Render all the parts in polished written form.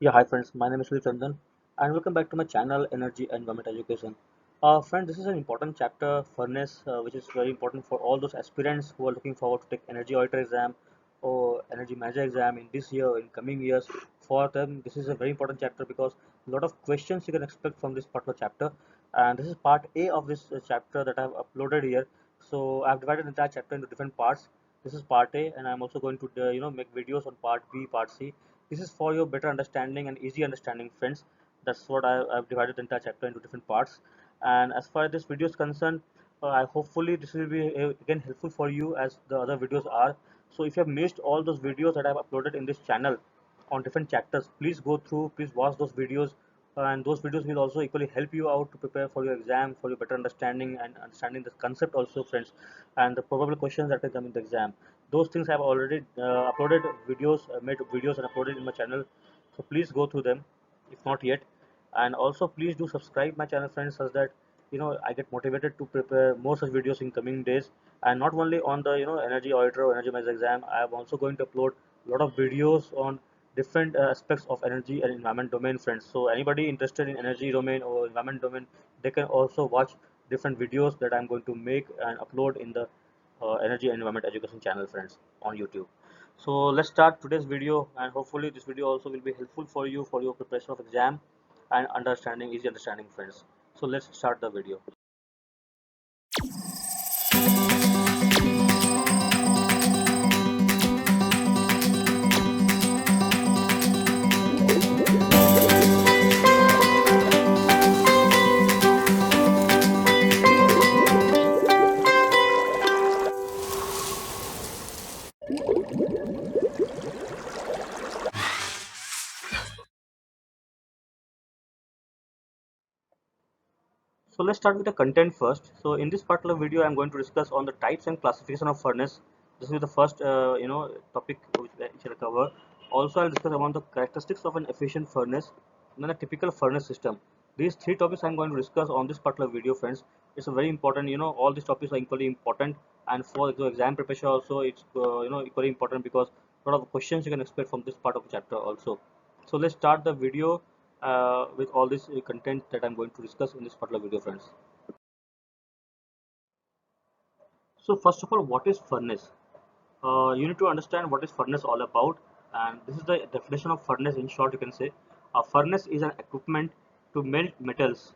Yeah, hi friends, my name is Sri Chandan and welcome back to my channel Energy and Environment Education. Friend, this is an important chapter, furnace, which is very important for all those aspirants who are looking forward to take energy auditor exam or energy manager exam in this year, in coming years. For them, this is a very important chapter because a lot of questions you can expect from this particular chapter. And this is part A of this chapter that I have uploaded here. So I have divided the entire chapter into different parts. This is part A, and I'm also going to make videos on part B, part C. This is for your better understanding and easy understanding, friends. That's what I've divided the entire chapter into different parts. And as far as this video is concerned, I hopefully this will be again helpful for you as the other videos are. So if you have missed all those videos that I've uploaded in this channel on different chapters, please go through, please watch those videos, and those videos will also equally help you out to prepare for your exam, for your better understanding and understanding the concept also, friends, and the probable questions that will come in the exam. Those things I've already uploaded videos, made videos and uploaded in my channel, so please go through them if not yet. And also please do subscribe my channel, friends, such that I get motivated to prepare more such videos in coming days. And not only on the energy auditor or energy manager exam, I am also going to upload a lot of videos on different aspects of energy and environment domain, friends. So anybody interested in energy domain or environment domain, they can also watch different videos that I'm going to make and upload in the energy and environment education channel, friends, on YouTube. So let's start today's video, and hopefully this video also will be helpful for you for your preparation of exam and understanding, easy understanding, friends. So let's start the video. So let's start with the content first. So in this particular video, I'm going to discuss on the types and classification of furnace. This is the first topic which I'll cover. Also, I'll discuss about the characteristics of an efficient furnace and then a typical furnace system. These three topics I'm going to discuss on this particular video, friends. It's a very important. All these topics are equally important, and for the exam preparation also, it's equally important because a lot of questions you can expect from this part of the chapter also. So let's start the video with all this content that I'm going to discuss in this particular video, friends. So first of all, what is furnace? You need to understand what is furnace all about, and this is the definition of furnace. In short, you can say a furnace is an equipment to melt metals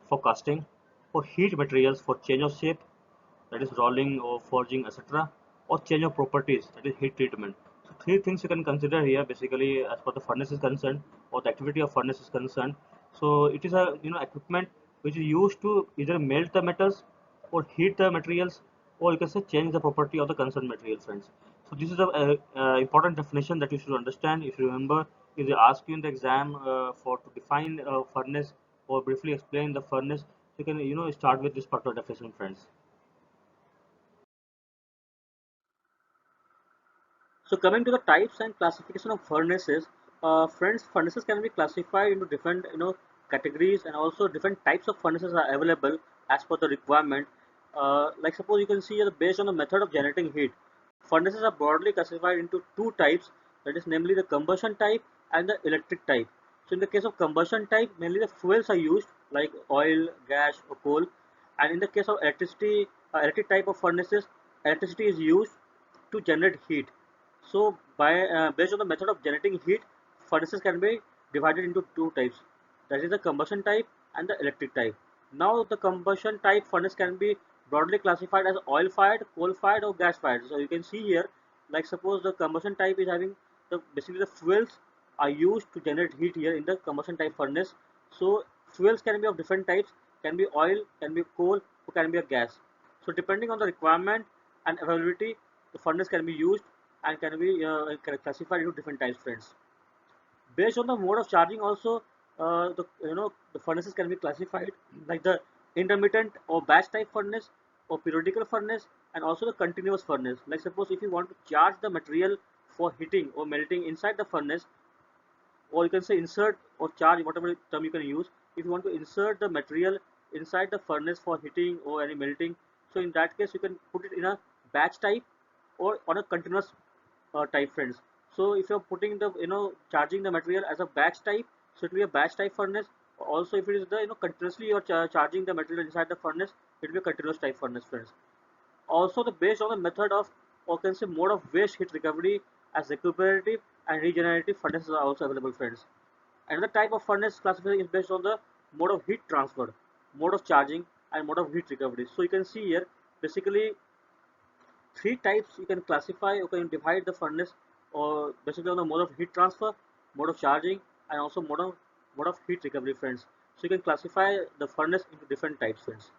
for casting, or heat materials for change of shape, that is rolling or forging, etc., or change of properties, that is heat treatment. So three things you can consider here basically as per the furnace is concerned or the activity of furnace is concerned. So it is a equipment which is used to either melt the metals or heat the materials, or you can say change the property of the concerned material, friends. So this is a important definition that you should understand. If you remember, if they ask you in the exam for to define a furnace or briefly explain the furnace, you can start with this particular definition, friends. So coming to the types and classification of furnaces, friends, furnaces can be classified into different categories, and also different types of furnaces are available as per the requirement. Like suppose you can see here, based on the method of generating heat, furnaces are broadly classified into two types, that is namely the combustion type and the electric type. So in the case of combustion type, mainly the fuels are used like oil, gas or coal, and in the case of electricity, electric type of furnaces, electricity is used to generate heat. So by based on the method of generating heat, furnaces can be divided into two types. That is the combustion type and the electric type. Now the combustion type furnace can be broadly classified as oil fired, coal fired or gas fired. So you can see here, like suppose the combustion type is having the basically the fuels are used to generate heat here in the combustion type furnace. So fuels can be of different types, can be oil, can be coal, or can be a gas. So depending on the requirement and availability, the furnace can be used and can be classified into different types, friends. Based on the mode of charging also, the furnaces can be classified like the intermittent or batch type furnace or periodical furnace, and also the continuous furnace. Like suppose if you want to charge the material for heating or melting inside the furnace, or you can say insert or charge, whatever term you can use. If you want to insert the material inside the furnace for heating or any melting, so in that case you can put it in a batch type or on a continuous type, friends. So if you're putting the charging the material as a batch type, so it will be a batch type furnace. Also, if it is the continuously you're charging the material inside the furnace, it will be a continuous type furnace, friends. Also, the based on the method of, or can say mode of waste heat recovery, as recuperative and regenerative furnaces are also available, friends. Another type of furnace classification is based on the mode of heat transfer, mode of charging, and mode of heat recovery. So you can see here basically three types you can classify, you can divide the furnace or basically on the mode of heat transfer, mode of charging, and also mode of heat recovery, friends. So you can classify the furnace into different types, friends.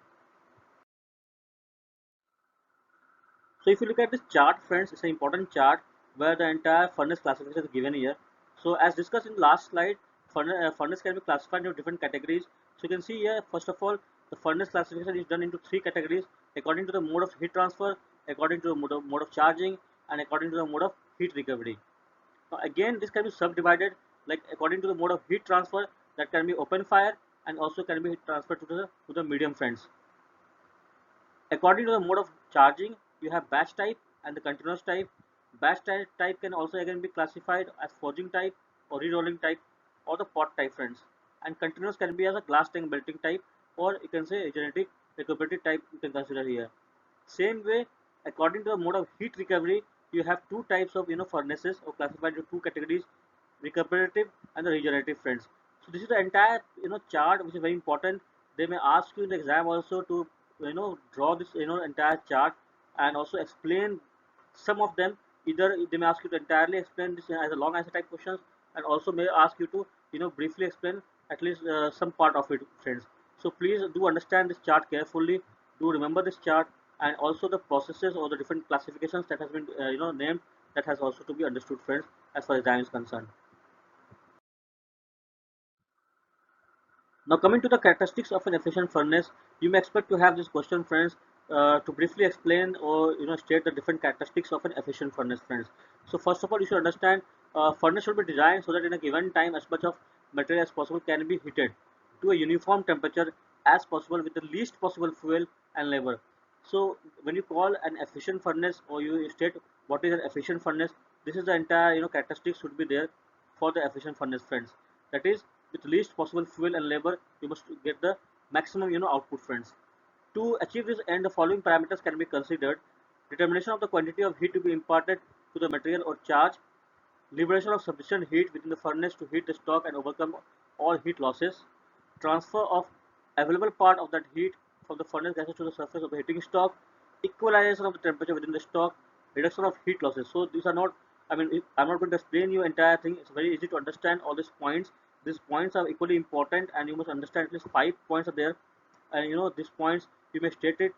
So if you look at this chart, friends, it's an important chart where the entire furnace classification is given here. So as discussed in the last slide, furnace can be classified into different categories. So you can see here, first of all, the furnace classification is done into three categories according to the mode of heat transfer, according to the mode of charging, and according to the mode of heat recovery. Now again, this can be subdivided like according to the mode of heat transfer, that can be open fire and also can be transferred to the medium, friends. According to the mode of charging, you have batch type and the continuous type. Batch type can also again be classified as forging type or re-rolling type or the pot type, friends. And continuous can be as a glass tank melting type, or you can say genetic recuperative type you can consider here. Same way, according to the mode of heat recovery, you have two types of furnaces or classified into two categories, recuperative and the regenerative, friends. So this is the entire chart which is very important. They may ask you in the exam also to draw this entire chart and also explain some of them. Either they may ask you to entirely explain this as a long answer type questions, and also may ask you to briefly explain at least some part of it, friends. So please do understand this chart carefully, do remember this chart, and also the processes or the different classifications that has been named, that has also to be understood, friends, as far as exam is concerned. Now coming to the characteristics of an efficient furnace, you may expect to have this question, friends, to briefly explain or state the different characteristics of an efficient furnace, friends. So first of all, you should understand furnace should be designed so that in a given time as much of material as possible can be heated to a uniform temperature as possible with the least possible fuel and labor. So when you call an efficient furnace or you state what is an efficient furnace, this is the entire characteristics should be there for the efficient furnace, friends. That is, with least possible fuel and labor, you must get the maximum output, friends. To achieve this end, the following parameters can be considered: determination of the quantity of heat to be imparted to the material or charge, liberation of sufficient heat within the furnace to heat the stock and overcome all heat losses, transfer of available part of that heat from the furnace gases to the surface of the heating stock, equalization of the temperature within the stock, reduction of heat losses. So these are not, I mean, I'm not going to explain you entire thing. It's very easy to understand all these points. These points are equally important, and you must understand at least 5 points are there. And these points you may state it.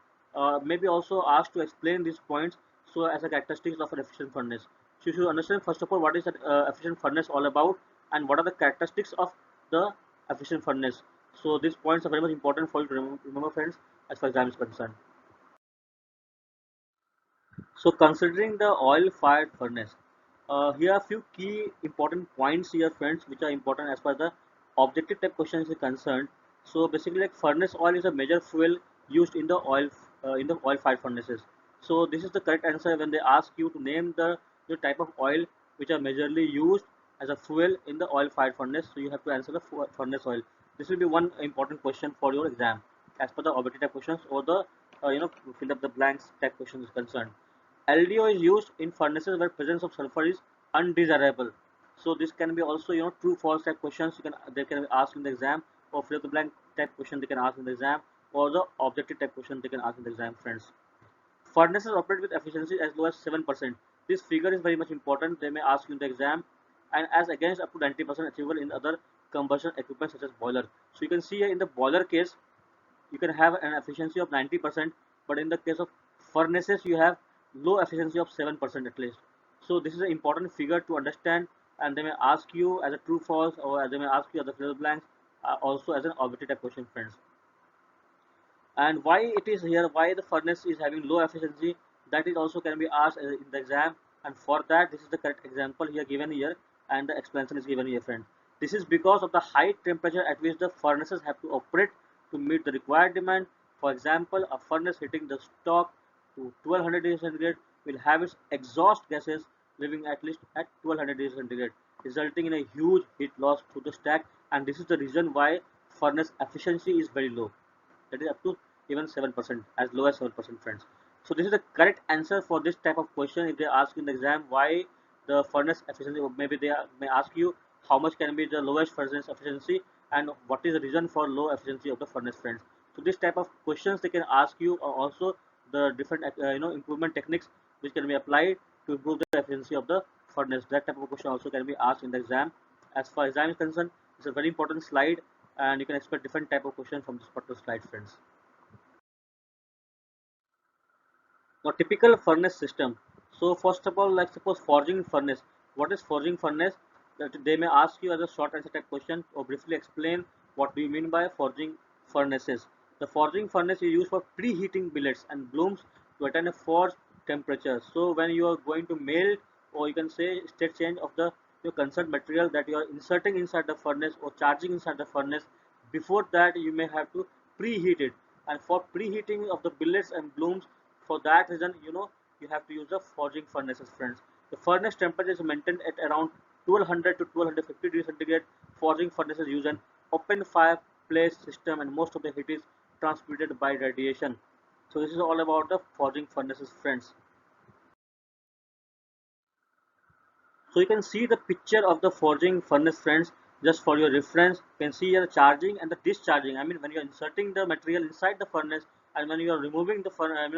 Maybe also asked to explain these points. So as a characteristics of an efficient furnace. So you should understand first of all what is an efficient furnace all about, and what are the characteristics of the efficient furnace. So these points are very much important for you to remember, friends, as far as exam is concerned. So considering the oil-fired furnace, here are a few key important points here, friends, which are important as far as the objective type questions is concerned. So basically, like furnace oil is a major fuel used in the oil-fired furnaces. So this is the correct answer when they ask you to name the type of oil which are majorly used as a fuel in the oil-fired furnace. So you have to answer the furnace oil. This will be one important question for your exam as per the objective type questions, or the fill up the blanks type questions is concerned. LDO is used in furnaces where presence of sulfur is undesirable. So this can be also true false type questions. They can be asked in the exam, or fill the blank type question they can ask in the exam, or the objective type question they can ask in the exam, friends. Furnaces operate with efficiency as low as 7%. This figure is very much important. They may ask you in the exam, and as against up to 90% achievable in other combustion equipment such as boiler. So you can see here in the boiler case, you can have an efficiency of 90%, but in the case of furnaces you have low efficiency of 7% at least. So this is an important figure to understand, and they may ask you as a true false, or they may ask you as a fill blanks, also as an objective type question, friends. And why it is here, why the furnace is having low efficiency, that is also can be asked in the exam. And for that, this is the correct example here given here, and the explanation is given here, friend. This is because of the high temperature at which the furnaces have to operate to meet the required demand. For example, a furnace heating the stock to 1200 degrees centigrade will have its exhaust gases living at least at 1200 degrees centigrade, resulting in a huge heat loss to the stack. And this is the reason why furnace efficiency is very low. That is up to even 7%, as low as 7%, friends. So this is the correct answer for this type of question. If they ask in the exam why the furnace efficiency, or maybe may ask you how much can be the lowest furnace efficiency and what is the reason for low efficiency of the furnace, friends. So this type of questions they can ask you, or also the different improvement techniques which can be applied to improve the efficiency of the furnace. That type of question also can be asked in the exam. As far as exam is concerned, it's a very important slide, and you can expect different type of question from this particular slide, friends. Now, typical furnace system. So first of all, like suppose forging furnace. What is forging furnace? That they may ask you as a short answer type question, or briefly explain what do you mean by forging furnaces. The forging furnace is used for preheating billets and blooms to attain a forged temperature. So when you are going to melt, or you can say state change of the your concerned material that you are inserting inside the furnace or charging inside the furnace, before that you may have to preheat it. And for preheating of the billets and blooms, for that reason, you have to use the forging furnaces, friends. The furnace temperature is maintained at around 1200 to 1250 degrees centigrade. Forging furnaces use an open fireplace system, and most of the heat is transmitted by radiation. So this is all about the forging furnaces, friends. So you can see the picture of the forging furnace, friends, just for your reference. You can see here the charging and the discharging. I mean, when you are inserting the material inside the furnace and when you are removing the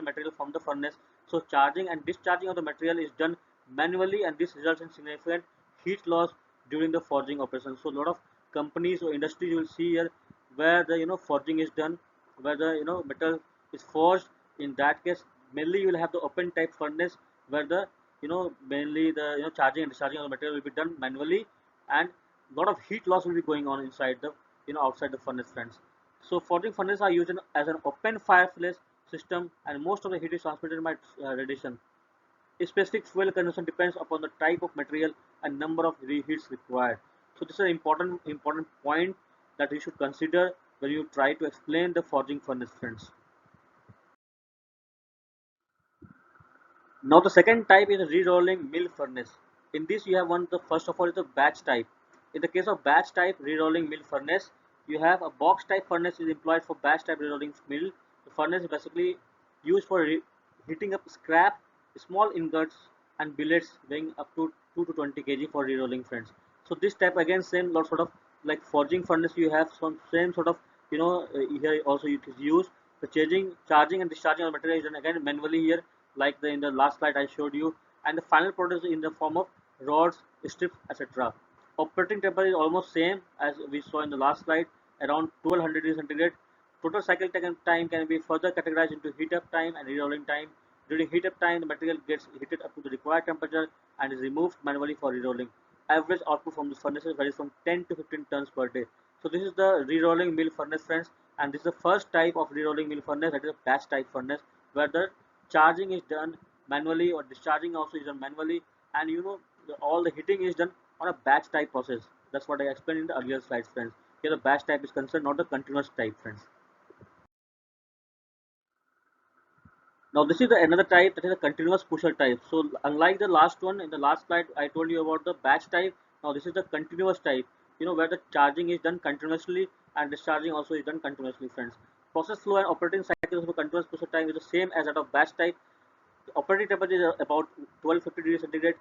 material from the furnace, so charging and discharging of the material is done manually, and this results in significant heat loss during the forging operation. So a lot of companies or industries you will see here where the forging is done, where the metal is forged. In that case, mainly you will have the open type furnace where the mainly the charging and discharging of the material will be done manually, and a lot of heat loss will be going on inside the outside the furnace, friends. So forging furnaces are used as an open fireplace system, and most of the heat is transmitted by radiation. A specific fuel consumption depends upon the type of material and number of reheats required. So this is an important point that you should consider when you try to explain the forging furnace, friends. Now the second type is a re-rolling mill furnace. In this you have one, the first of all is the batch type. In the case of batch type re-rolling mill furnace, you have a box type furnace is employed for batch type re-rolling mill. The furnace is basically used for heating up scrap, small ingots and billets weighing up to 2 to 20 kg for re-rolling, friends. So this type again same lot sort of like forging furnace, you have some same sort of here also it is used. The charging and discharging of material is done again manually here, like in the last slide I showed you, and the final product is in the form of rods, strips, etc. Operating temperature is almost same as we saw in the last slide, around 1200 degrees centigrade. Total cycle time can be further categorized into heat up time and re-rolling time. During heat up time, the material gets heated up to the required temperature and is removed manually for re-rolling. Average output from the furnaces varies from 10 to 15 tons per day. So this is the re-rolling mill furnace, friends, and this is the first type of re-rolling mill furnace, that is a batch type furnace, where the charging is done manually or discharging also is done manually, and all the heating is done on a batch type process. That's what I explained in the earlier slides, friends. Here the batch type is concerned, not the continuous type, friends. Now this is another type, that is a continuous pusher type. So unlike the last one, in the last slide I told you about the batch type. Now this is the continuous type, where the charging is done continuously and discharging also is done continuously, friends. Process flow and operating cycles of a continuous pusher type is the same as that of batch type. The operating temperature is about 1250 degrees centigrade.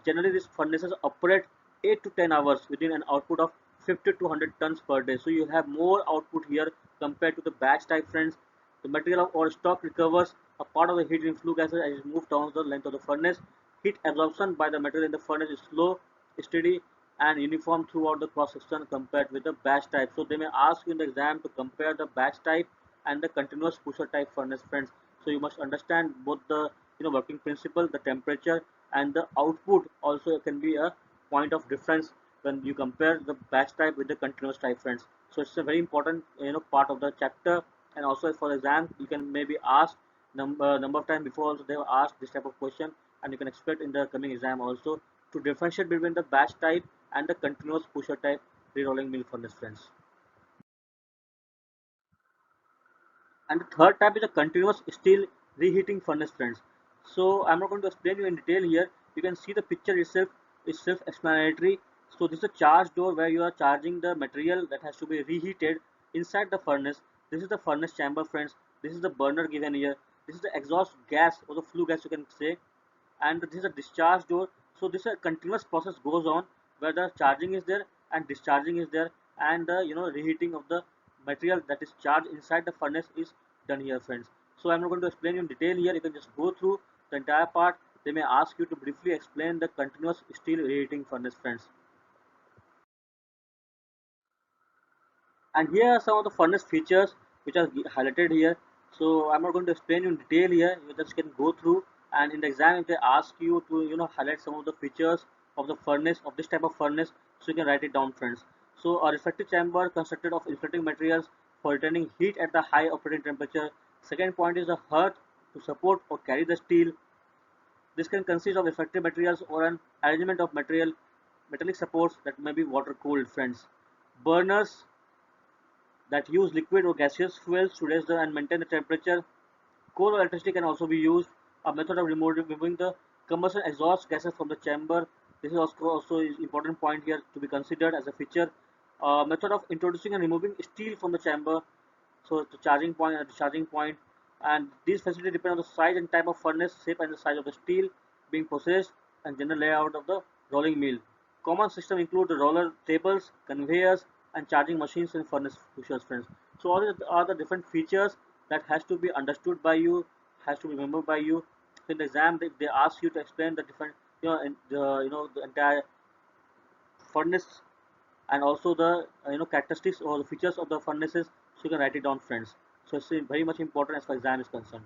Generally, these furnaces operate 8 to 10 hours within an output of 50 to 100 tons per day. So you have more output here compared to the batch type, friends. The material or stock recovers a part of the heat in flue gases as it moves down the length of the furnace. Heat absorption by the material in the furnace is slow, steady, and uniform throughout the cross section compared with the batch type. So they may ask you in the exam to compare the batch type and the continuous pusher type furnace, friends. So you must understand both the working principle, the temperature, and the output also can be a point of difference when you compare the batch type with the continuous type, friends. So it's a very important part of the chapter, and also for exam you can maybe ask number of time before also they have asked this type of question, and you can expect in the coming exam also to differentiate between the batch type and the continuous pusher type re-rolling mill furnace, friends. And the third type is a continuous steel reheating furnace, friends. So I'm not going to explain you in detail here. You can see the picture itself is self-explanatory. So this is a charge door where you are charging the material that has to be reheated inside the furnace. This is the furnace chamber, friends. This is the burner given here. This is the exhaust gas or the flue gas, you can say, and this is a discharge door. So this a continuous process goes on where the charging is there and discharging is there, and the reheating of the material that is charged inside the furnace is done here, friends. So I'm not going to explain in detail here. You can just go through the entire part. They may ask you to briefly explain the continuous steel reheating furnace, friends. And here are some of the furnace features which are highlighted here. So I'm not going to explain in detail here. You just can go through, and in the exam if they ask you to highlight some of the features of the furnace, of this type of furnace, so you can write it down, friends. So a refractory chamber constructed of insulating materials for retaining heat at the high operating temperature. Second point is a hearth to support or carry the steel. This can consist of refractory materials or an arrangement of metallic supports that may be water cooled, friends. Burners that use liquid or gaseous fuels to raise and maintain the temperature. Coal or electricity can also be used. A method of removing the combustion exhaust gases from the chamber. This is also is important point here to be considered as a feature. Method of introducing and removing steel from the chamber. So the charging point and the charging point. And these facilities depend on the size and type of furnace, shape and the size of the steel being processed, and general layout of the rolling mill. Common system include the roller tables, conveyors, and charging machines and furnace pushers, friends. So all these are the different features that has to be understood by you, has to be remembered by you. So in the exam, if they ask you to explain the different, the entire furnace and also the characteristics or the features of the furnaces, so you can write it down, friends. So it's very much important as far as exam is concerned.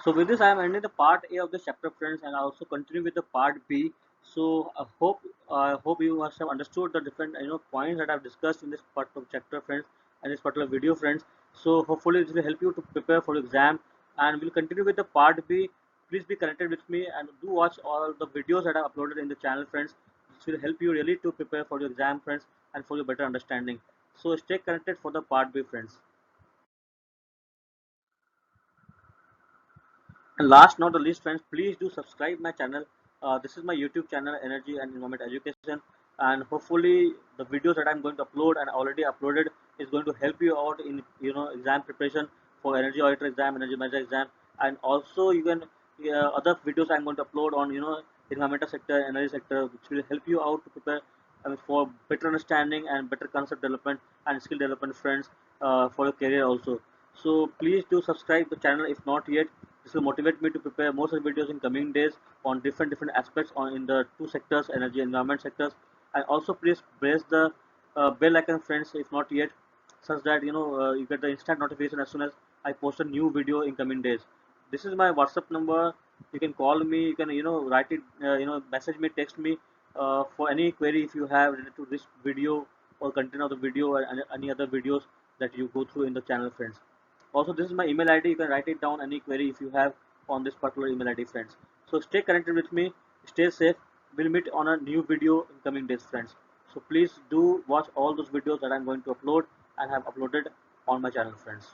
So with this, I am ending the part A of the chapter, friends, and I also continue with the part B. So I hope you must have understood the different points that I've discussed in this part of chapter, friends, and this particular video, friends. So hopefully this will help you to prepare for the exam, and we'll continue with the part B. Please be connected with me and do watch all the videos that I uploaded in the channel, friends. This will help you really to prepare for your exam, friends, and for your better understanding. So stay connected for the part B, friends. And last not the least, friends, please do subscribe my channel. This is my YouTube channel, Energy and Environment Education, and hopefully the videos that I'm going to upload and already uploaded is going to help you out in exam preparation for energy auditor exam, energy manager exam, and also you can other videos I'm going to upload on environmental sector, energy sector, which will help you out to prepare for better understanding and better concept development and skill development, friends, for your career also. So please do subscribe the channel if not yet. This will motivate me to prepare more such videos in coming days on different aspects on in the two sectors, energy and environment sectors. And also please press the bell icon, friends, if not yet, such that you get the instant notification as soon as I post a new video in coming days. This is my WhatsApp number. You can call me. You can write it. Message me, text me for any query if you have related to this video or content of the video or any other videos that you go through in the channel, friends. Also, this is my email ID. You can write it down any query if you have on this particular email ID, friends. So stay connected with me. Stay safe. We'll meet on a new video in coming days, friends. So please do watch all those videos that I'm going to upload and have uploaded on my channel, friends.